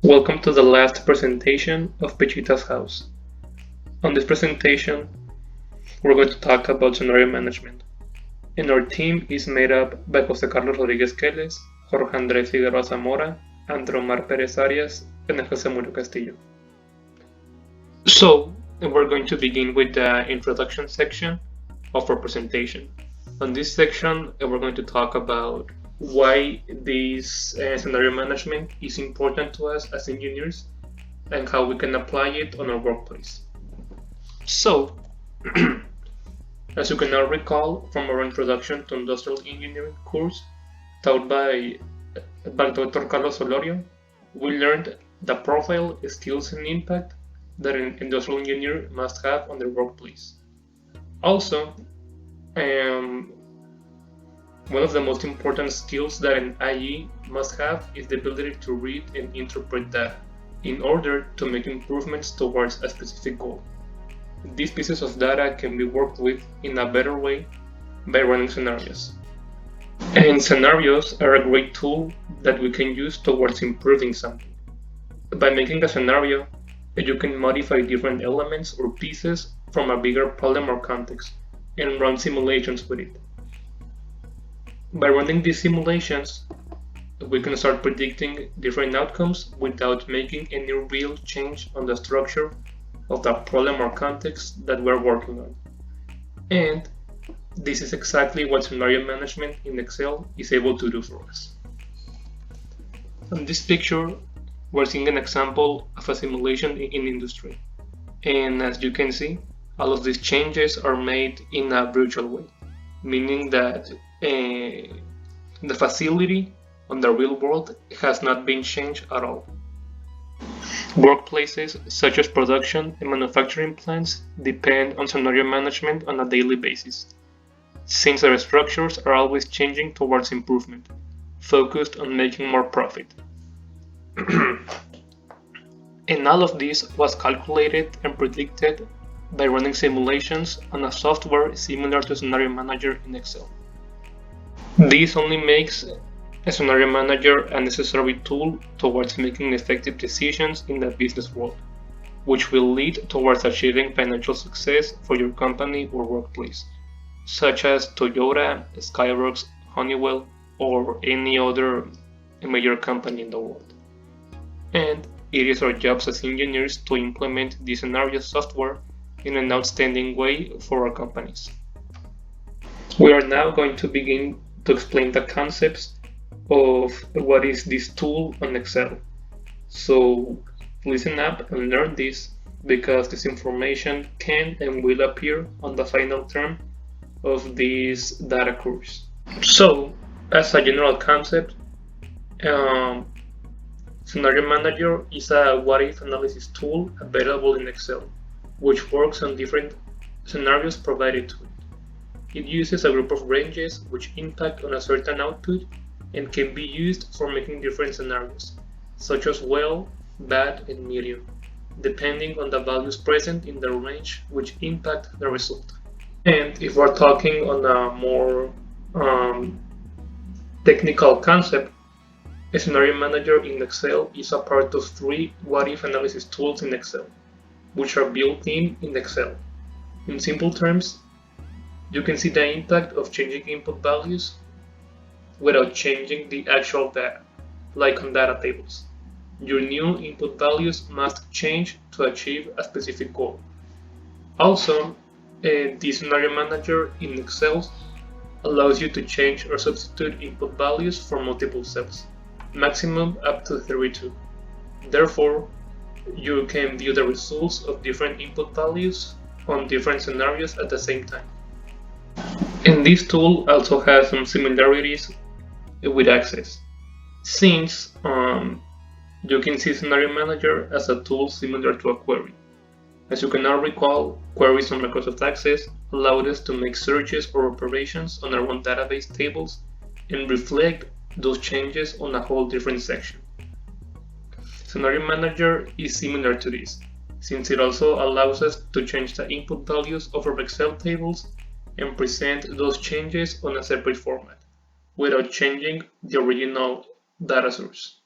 Welcome to the last presentation of Pechita's house. On this presentation, we're going to talk about scenario management. And our team is made up by Jose Carlos Rodriguez Queles, Jorge Andrés Figueroa Zamora, Andromar Perez Arias, and Jose Murillo Castillo. So, we're going to begin with the introduction section of our presentation. On this section, we're going to talk about why this scenario management is important to us as engineers and how we can apply it on our workplace. So, as you can now recall from our introduction to industrial engineering course taught by Dr. Carlos Solorio, we learned the profile, skills, and impact that an industrial engineer must have on their workplace. Also, one of the most important skills that an IE must have is the ability to read and interpret data in order to make improvements towards a specific goal. These pieces of data can be worked with in a better way by running scenarios. And scenarios are a great tool that we can use towards improving something. By making a scenario, you can modify different elements or pieces from a bigger problem or context and run simulations with it. By running these simulations, we can start predicting different outcomes without making any real change on the structure of the problem or context that we're working on. And this is exactly what scenario management in Excel is able to do for us. On this picture, we're seeing an example of a simulation in industry. And as you can see, all of these changes are made in a virtual way, meaning that the facility on the real world has not been changed at all. Workplaces such as production and manufacturing plants depend on scenario management on a daily basis, since their structures are always changing towards improvement, focused on making more profit. And all of this was calculated and predicted by running simulations on a software similar to Scenario Manager in Excel. This only makes a scenario manager a necessary tool towards making effective decisions in the business world, which will lead towards achieving financial success for your company or workplace, such as Toyota, Skyworks, Honeywell, or any other major company in the world. And it is our jobs as engineers to implement this scenario software in an outstanding way for our companies. We are now going to begin to explain the concepts of what is this tool on Excel. So listen up and learn this, because this information can and will appear on the final term of this data course. So, as a general concept, Scenario Manager is a what-if analysis tool available in Excel, which works on different scenarios provided to it. It uses a group of ranges which impact on a certain output and can be used for making different scenarios, such as well, bad, and medium, depending on the values present in the range which impact the result. And if we're talking on a more technical concept, a scenario manager in Excel is a part of 3 what-if analysis tools in Excel, which are built in Excel. In simple terms, you can see the impact of changing input values without changing the actual data, like on data tables. Your new input values must change to achieve a specific goal. Also, the scenario manager in Excel allows you to change or substitute input values for multiple cells, maximum up to 32. Therefore, you can view the results of different input values on different scenarios at the same time. And this tool also has some similarities with Access, since you can see Scenario Manager as a tool similar to a query. As you can now recall, queries on Microsoft Access allowed us to make searches or operations on our own database tables and reflect those changes on a whole different section. Scenario Manager is similar to this, since it also allows us to change the input values of our Excel tables and present those changes on a separate format, without changing the original data source.